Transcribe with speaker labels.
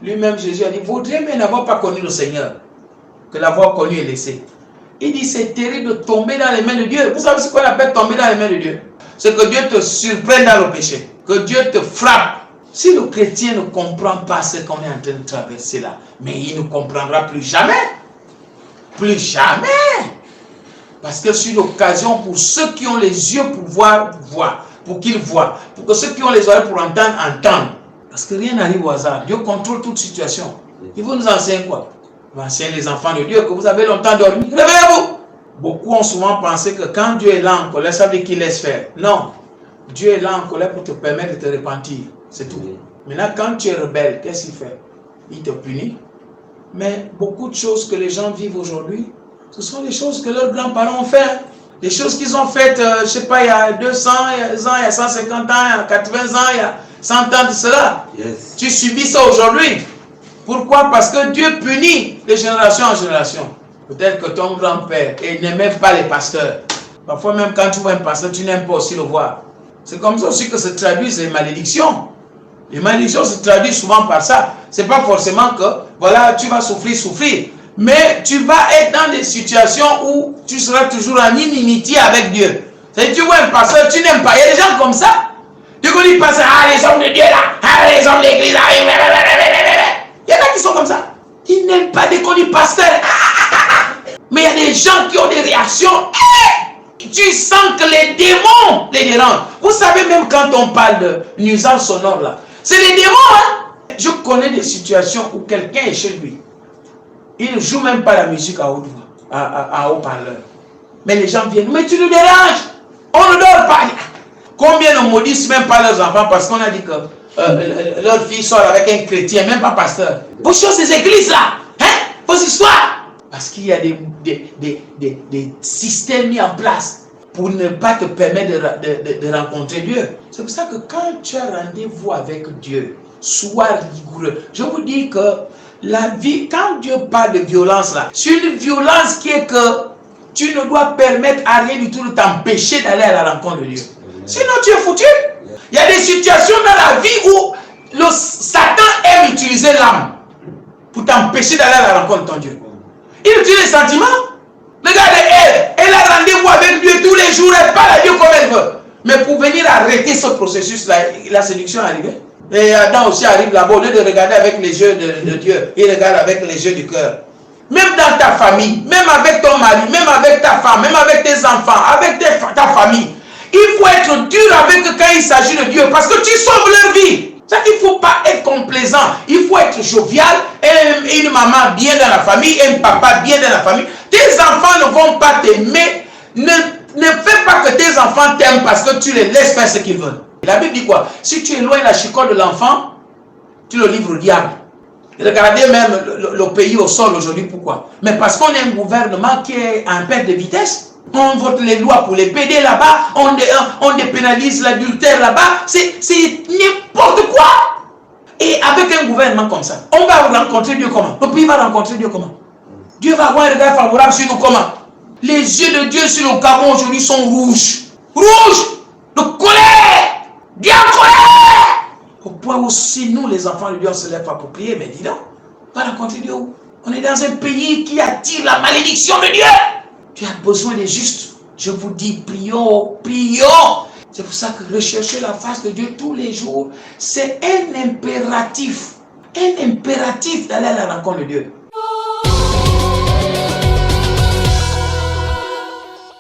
Speaker 1: Lui-même, Jésus a dit, vaudrait mieux n'avoir pas connu le Seigneur que l'avoir connu et laissé. Il dit, c'est terrible de tomber dans les mains de Dieu. Vous savez ce qu'on appelle tomber dans les mains de Dieu? C'est que Dieu te surprenne dans le péché, que Dieu te frappe. Si le chrétien ne comprend pas ce qu'on est en train de traverser là, mais il ne comprendra plus jamais. Plus jamais. Parce que c'est une occasion pour ceux qui ont les yeux pour voir, voir. Pour qu'ils voient. Pour que ceux qui ont les oreilles pour entendre, entendent. Parce que rien n'arrive au hasard. Dieu contrôle toute situation. Il vous nous enseigne quoi? Il va enseigner les enfants de Dieu que vous avez longtemps dormi. Réveillez-vous! Beaucoup ont souvent pensé que quand Dieu est là en colère, ça veut dire qu'il laisse faire. Non. Dieu est là en colère pour te permettre de te repentir. C'est tout. Maintenant, quand tu es rebelle, qu'est-ce qu'il fait? Il te punit. Mais beaucoup de choses que les gens vivent aujourd'hui, ce sont les choses que leurs grands-parents ont fait. Les choses qu'ils ont faites, je ne sais pas, il y a 200 ans, il y a 150 ans, il y a 80 ans, il y a 100 ans de cela. Yes. Tu subis ça aujourd'hui. Pourquoi? Parce que Dieu punit de génération en génération. Peut-être que ton grand-père n'aimait pas les pasteurs. Parfois même quand tu vois un pasteur, tu n'aimes pas aussi le voir. C'est comme ça aussi que se traduisent les malédictions. Les malédictions se traduisent souvent par ça. Ce n'est pas forcément que, voilà, tu vas souffrir. Mais tu vas être dans des situations où tu seras toujours en inimitié avec Dieu. C'est-à-dire, tu vois un pasteur, tu n'aimes pas. Il y a des gens comme ça. Tu connais le pasteur, les hommes de Dieu là, les hommes de l'église là. Il y en a qui sont comme ça. Ils n'aiment pas des connus pasteurs. Mais il y a des gens qui ont des réactions. Tu sens que les démons les dérangent. Vous savez, même quand on parle de nuisance sonore là, c'est les démons. Hein? Je connais des situations où quelqu'un est chez lui. Il ne joue même pas la musique à haute voix, à haut-parleur. Mais les gens viennent, mais tu nous déranges. On ne dort pas. Combien ne maudissent même pas leurs enfants parce qu'on a dit que leur fille sort avec un chrétien, même pas pasteur. Vos choses, ces églises là, hein? Vos histoires. Parce qu'il y a des systèmes mis en place pour ne pas te permettre de rencontrer Dieu. C'est pour ça que quand tu as rendez-vous avec Dieu, sois rigoureux. Je vous dis que la vie, quand Dieu parle de violence là, c'est une violence qui est que tu ne dois permettre à rien du tout de t'empêcher d'aller à la rencontre de Dieu. Sinon tu es foutu. Il y a des situations dans la vie où le Satan aime utiliser l'âme pour t'empêcher d'aller à la rencontre de ton Dieu. Il utilise les sentiments. Regardez, elle a rendez-vous avec Dieu tous les jours, elle parle à Dieu comme elle veut. Mais pour venir arrêter ce processus-là, la séduction est arrivée. Et Adam aussi arrive là-bas, au lieu de regarder avec les yeux de Dieu, il regarde avec les yeux du cœur. Même dans ta famille, même avec ton mari, même avec ta femme, même avec tes enfants, avec ta famille, il faut être dur avec eux quand il s'agit de Dieu, parce que tu sauves leur vie. Il ne faut pas être complaisant, il faut être jovial, une maman bien dans la famille, un papa bien dans la famille. Tes enfants ne vont pas t'aimer, ne fais pas que tes enfants t'aiment parce que tu les laisses faire ce qu'ils veulent. La Bible dit quoi? Si tu éloignes la chicotte de l'enfant, tu le livres au diable. Regardez même le pays au sol aujourd'hui, pourquoi? Mais parce qu'on a un gouvernement qui est en perte de vitesse. On vote les lois pour les PD là-bas, on dépénalise l'adultère là-bas, c'est n'importe quoi. Et avec un gouvernement comme ça, on va rencontrer Dieu comment? Le pays va rencontrer Dieu comment? Dieu va avoir un regard favorable sur nous comment? Les yeux de Dieu sur le Gabon aujourd'hui sont rouges. Rouges de colère. Dieu en colère. Au point où si nous les enfants de Dieu on se lève pas pour prier, mais dis donc, on va rencontrer Dieu où? On est dans un pays qui attire la malédiction de Dieu. Tu as besoin des justes. Je vous dis, prions, prions. C'est pour ça que rechercher la face de Dieu tous les jours, c'est un impératif. Un impératif d'aller à la rencontre de Dieu.